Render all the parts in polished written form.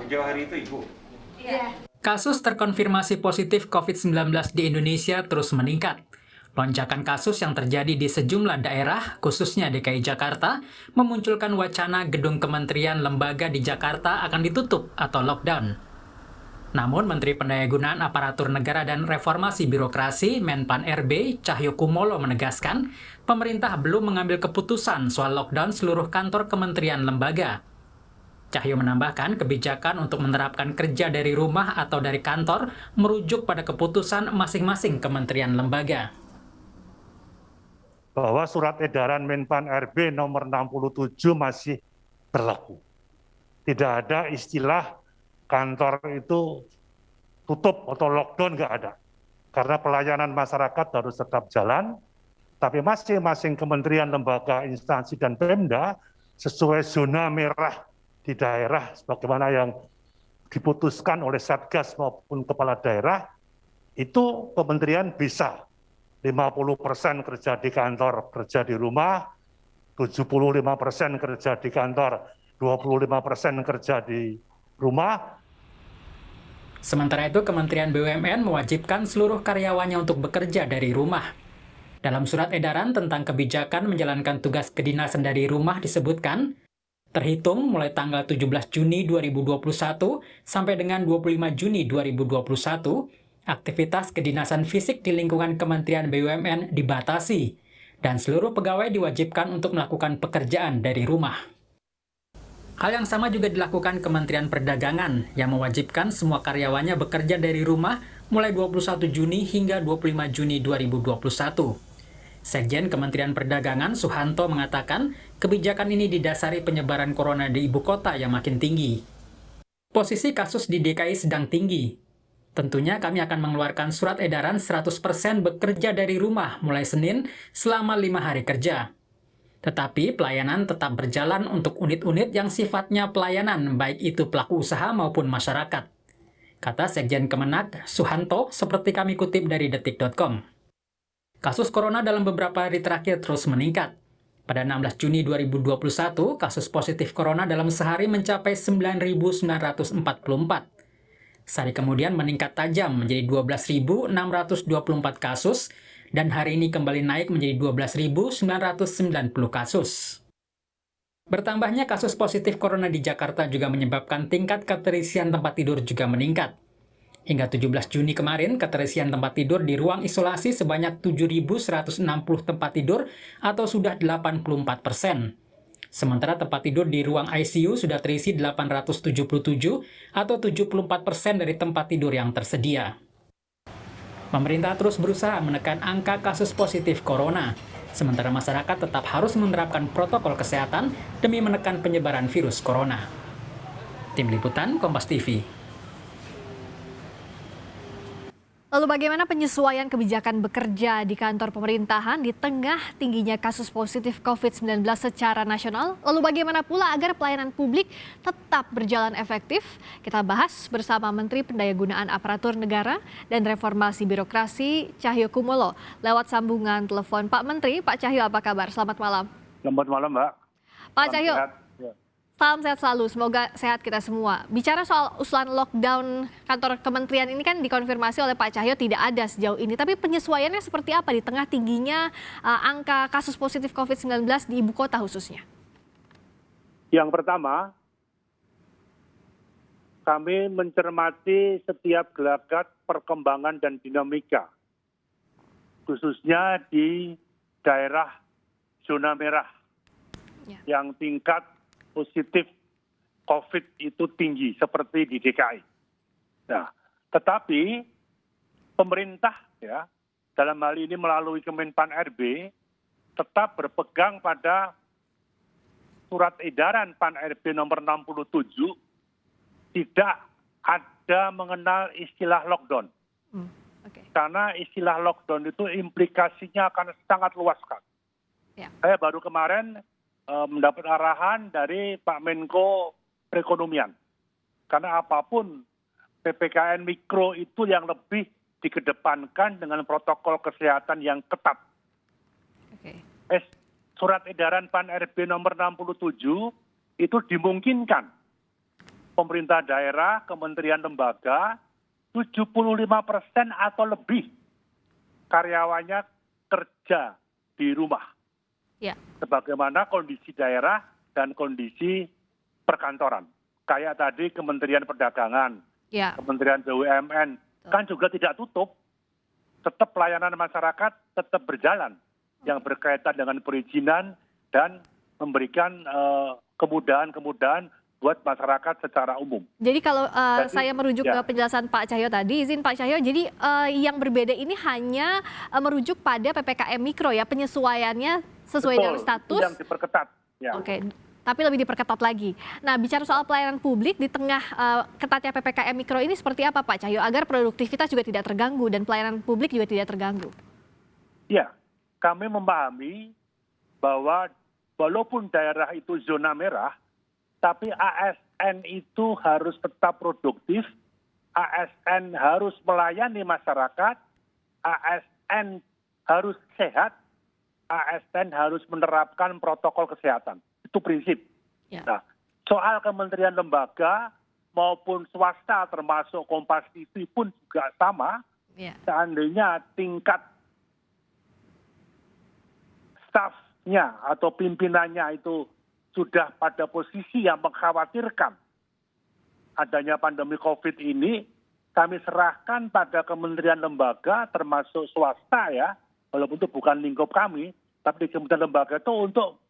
Jauh hari itu Ibu. Kasus terkonfirmasi positif COVID-19 di Indonesia terus meningkat. Lonjakan kasus yang terjadi di sejumlah daerah, khususnya DKI Jakarta, memunculkan wacana gedung kementerian lembaga di Jakarta akan ditutup atau lockdown. Namun, Menteri Pendayagunaan Aparatur Negara dan Reformasi Birokrasi Menpan RB Cahyokumolo menegaskan, pemerintah belum mengambil keputusan soal lockdown seluruh kantor kementerian lembaga. Cahyo menambahkan kebijakan untuk menerapkan kerja dari rumah atau dari kantor merujuk pada keputusan masing-masing kementerian lembaga. Bahwa surat edaran Menpan RB nomor 67 masih berlaku. Tidak ada istilah kantor itu tutup atau lockdown, nggak ada. Karena pelayanan masyarakat harus tetap jalan, tapi masing-masing kementerian, lembaga, instansi, dan Pemda sesuai zona merah di daerah sebagaimana yang diputuskan oleh Satgas maupun kepala daerah, itu kementerian bisa 50% kerja di kantor, kerja di rumah, 75% kerja di kantor, 25% kerja di rumah. Sementara itu, Kementerian BUMN mewajibkan seluruh karyawannya untuk bekerja dari rumah. Dalam surat edaran tentang kebijakan menjalankan tugas kedinasan dari rumah disebutkan, terhitung mulai tanggal 17 Juni 2021 sampai dengan 25 Juni 2021, aktivitas kedinasan fisik di lingkungan Kementerian BUMN dibatasi, dan seluruh pegawai diwajibkan untuk melakukan pekerjaan dari rumah. Hal yang sama juga dilakukan Kementerian Perdagangan yang mewajibkan semua karyawannya bekerja dari rumah mulai 21 Juni hingga 25 Juni 2021. Sekjen Kementerian Perdagangan Suhanto mengatakan kebijakan ini didasari penyebaran corona di ibu kota yang makin tinggi. Posisi kasus di DKI sedang tinggi. Tentunya kami akan mengeluarkan surat edaran 100% bekerja dari rumah mulai Senin selama 5 hari kerja. Tetapi pelayanan tetap berjalan untuk unit-unit yang sifatnya pelayanan, baik itu pelaku usaha maupun masyarakat. Kata Sekjen Kemenak, Suhanto, seperti kami kutip dari detik.com. Kasus corona dalam beberapa hari terakhir terus meningkat. Pada 16 Juni 2021, kasus positif corona dalam sehari mencapai 9.944. Sehari kemudian meningkat tajam menjadi 12.624 kasus, dan hari ini kembali naik menjadi 12.990 kasus. Bertambahnya kasus positif corona di Jakarta juga menyebabkan tingkat keterisian tempat tidur juga meningkat. Hingga 17 Juni kemarin, keterisian tempat tidur di ruang isolasi sebanyak 7.160 tempat tidur atau sudah 84%. Sementara tempat tidur di ruang ICU sudah terisi 877 atau 74% dari tempat tidur yang tersedia. Pemerintah terus berusaha menekan angka kasus positif corona, sementara masyarakat tetap harus menerapkan protokol kesehatan demi menekan penyebaran virus corona. Tim Liputan Kompas TV. Lalu bagaimana penyesuaian kebijakan bekerja di kantor pemerintahan di tengah tingginya kasus positif COVID-19 secara nasional? Lalu bagaimana pula agar pelayanan publik tetap berjalan efektif? Kita bahas bersama Menteri Pendayagunaan Aparatur Negara dan Reformasi Birokrasi Cahyokumolo lewat sambungan telepon. Pak Menteri, Pak Cahyo apa kabar? Selamat malam. Selamat malam, Mbak. Pak Cahyo, salam sehat selalu, semoga sehat kita semua. Bicara soal usulan lockdown kantor kementerian ini kan dikonfirmasi oleh Pak Cahyo tidak ada sejauh ini. Tapi penyesuaiannya seperti apa di tengah tingginya angka kasus positif COVID-19 di ibu kota khususnya? Yang pertama, kami mencermati setiap gelagat perkembangan dan dinamika, khususnya di daerah zona merah yang tingkat positif COVID itu tinggi seperti di DKI. Nah, tetapi pemerintah ya dalam hal ini melalui Kemenpan RB tetap berpegang pada surat edaran Pan RB nomor 67 tidak ada mengenal istilah lockdown. Karena istilah lockdown itu implikasinya akan sangat luas kan. Ya. Saya baru kemarin mendapat arahan dari Pak Menko Perekonomian. Karena apapun PPKM mikro itu yang lebih dikedepankan dengan protokol kesehatan yang ketat. Surat edaran Pan RB nomor 67 itu dimungkinkan pemerintah daerah, kementerian lembaga, 75% atau lebih karyawannya kerja di rumah. Ya. Sebagaimana kondisi daerah dan kondisi perkantoran. Kayak tadi Kementerian Perdagangan, Ya. Kementerian BUMN, kan juga tidak tutup. Tetap pelayanan masyarakat tetap berjalan yang berkaitan dengan perizinan dan memberikan kemudahan-kemudahan buat masyarakat secara umum. Jadi kalau Jadi, saya merujuk ya. ke penjelasan Pak Cahyo tadi, izin Pak Cahyo, jadi yang berbeda ini hanya merujuk pada PPKM Mikro ya, penyesuaiannya sesuai dengan Betul, status. itu yang diperketat. Ya. Oke, tapi lebih diperketat lagi. Nah, bicara soal pelayanan publik di tengah ketatnya PPKM Mikro ini seperti apa Pak Cahyo, agar produktivitas juga tidak terganggu dan pelayanan publik juga tidak terganggu? Ya, kami memahami bahwa walaupun daerah itu zona merah, tapi ASN itu harus tetap produktif, ASN harus melayani masyarakat, ASN harus sehat, ASN harus menerapkan protokol kesehatan. Itu prinsip. Ya. Nah, soal kementerian lembaga maupun swasta termasuk Kompas TV pun juga sama, Ya. seandainya tingkat stafnya atau pimpinannya itu sudah pada posisi yang mengkhawatirkan adanya pandemi COVID ini, kami serahkan pada kementerian lembaga termasuk swasta ya, walaupun itu bukan lingkup kami, tapi di kementerian lembaga itu untuk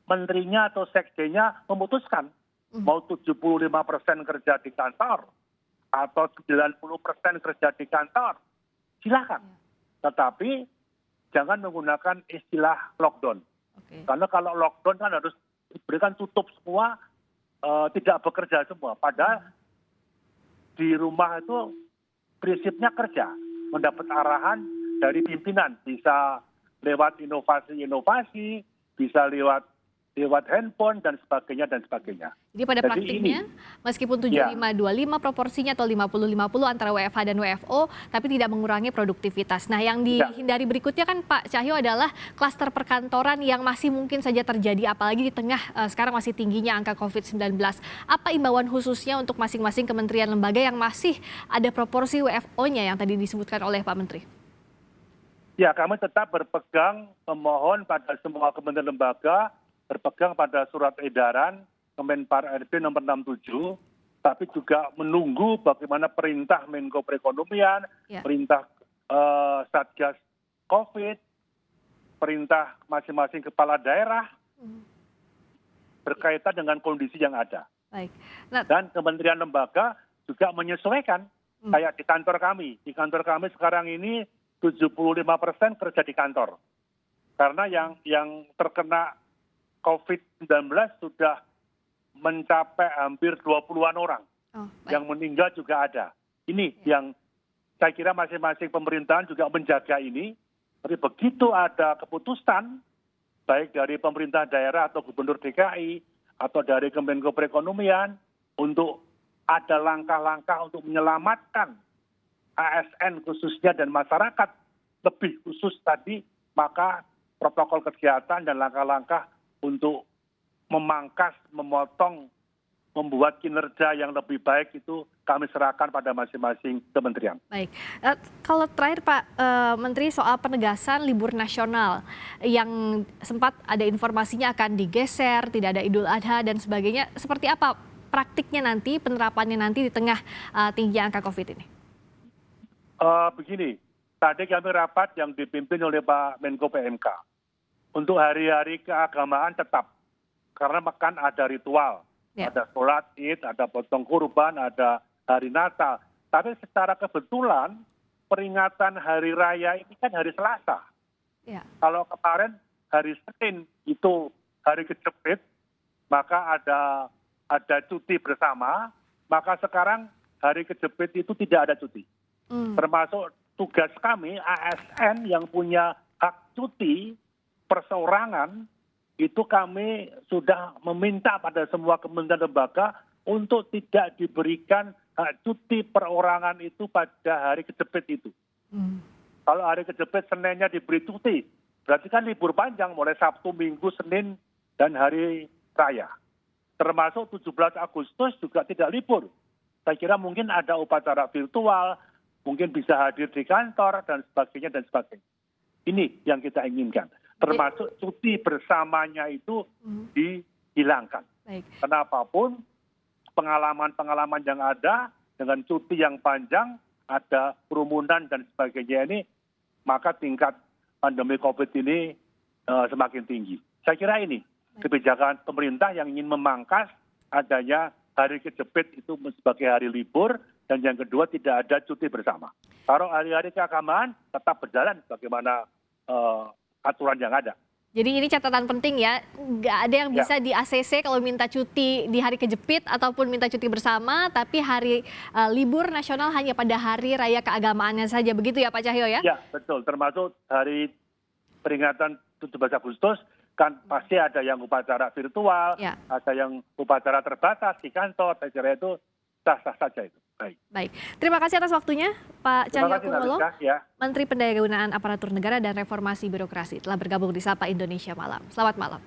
menterinya atau sekjennya memutuskan mau 75% kerja di kantor atau 90% kerja di kantor. Silakan. Tetapi jangan menggunakan istilah lockdown. Oke. Karena kalau lockdown kan harus diberikan tutup semua, tidak bekerja semua. Padahal di rumah itu prinsipnya kerja, mendapat arahan dari pimpinan. Bisa lewat inovasi-inovasi, bisa lewat handphone dan sebagainya dan sebagainya. Jadi pada Jadi praktiknya, ini, meskipun 75-25 proporsinya atau 50-50 antara WFH dan WFO, tapi tidak mengurangi produktivitas. Nah, yang dihindari berikutnya kan Pak Cahyo adalah klaster perkantoran yang masih mungkin saja terjadi, apalagi di tengah sekarang masih tingginya angka COVID-19. Apa imbauan khususnya untuk masing-masing kementerian lembaga yang masih ada proporsi WFO-nya yang tadi disebutkan oleh Pak Menteri? Ya, kami tetap berpegang memohon pada semua kementerian lembaga, berpegang pada surat edaran Kemenpar RB nomor 67, tapi juga menunggu bagaimana perintah Menko Perekonomian, perintah Satgas COVID, perintah masing-masing kepala daerah berkaitan dengan kondisi yang ada. Baik. Dan kementerian lembaga juga menyesuaikan, kayak di kantor kami. Di kantor kami sekarang ini 75% kerja di kantor. Karena yang terkena COVID-19 sudah mencapai hampir 20-an orang. Yang meninggal juga ada. Ini yang saya kira masing-masing pemerintahan juga menjaga ini. Tapi begitu ada keputusan, baik dari pemerintah daerah atau gubernur DKI, atau dari Kemenko Perekonomian, untuk ada langkah-langkah untuk menyelamatkan ASN khususnya dan masyarakat lebih khusus tadi, maka protokol kesehatan dan langkah-langkah untuk memangkas, memotong, membuat kinerja yang lebih baik itu kami serahkan pada masing-masing kementerian. Baik, kalau terakhir Pak Menteri soal penegasan libur nasional yang sempat ada informasinya akan digeser, tidak ada Idul Adha dan sebagainya, seperti apa praktiknya nanti, penerapannya nanti di tengah tinggi angka COVID ini? Begini, tadi kami rapat yang dipimpin oleh Pak Menko PMK. Untuk hari-hari keagamaan tetap, karena kan ada ritual, ada sholat id, ada potong kurban, ada hari Natal. Tapi secara kebetulan peringatan hari raya ini kan hari Selasa. Ya. Kalau kemarin hari Senin itu hari kejepit, maka ada cuti bersama, maka sekarang hari kejepit itu tidak ada cuti. Termasuk tugas kami ASN yang punya hak cuti perseorangan, itu kami sudah meminta pada semua kementerian lembaga untuk tidak diberikan hak cuti perorangan itu pada hari kejepit itu. Kalau hari kejepit Seninnya diberi cuti, berarti kan libur panjang mulai Sabtu, Minggu, Senin, dan hari raya. termasuk 17 Agustus juga tidak libur. Saya kira mungkin ada upacara virtual, mungkin bisa hadir di kantor, dan sebagainya, dan sebagainya. Ini yang kita inginkan. Termasuk cuti bersamanya itu dihilangkan. Baik. Kenapapun, pengalaman-pengalaman yang ada, dengan cuti yang panjang, ada kerumunan dan sebagainya ini, maka tingkat pandemi COVID ini semakin tinggi. Saya kira ini kebijakan pemerintah yang ingin memangkas adanya hari kejepit itu sebagai hari libur, dan yang kedua tidak ada cuti bersama. Kalau hari-hari keagamaan tetap berjalan bagaimana aturan yang ada. Jadi ini catatan penting ya, nggak ada yang bisa di ACC kalau minta cuti di hari kejepit ataupun minta cuti bersama, tapi hari libur nasional hanya pada hari raya keagamaannya saja, begitu ya Pak Cahyo ya? Ya, betul. Termasuk hari peringatan 17 Agustus, kan pasti ada yang upacara virtual, ada yang upacara terbatas di kantor, saya kira itu sah-sah saja itu. Baik. Terima kasih atas waktunya Pak Cahyo Kumolo, Menteri Pendaya Gunaan Aparatur Negara dan Reformasi Birokrasi, telah bergabung di Sapa Indonesia Malam. Selamat malam.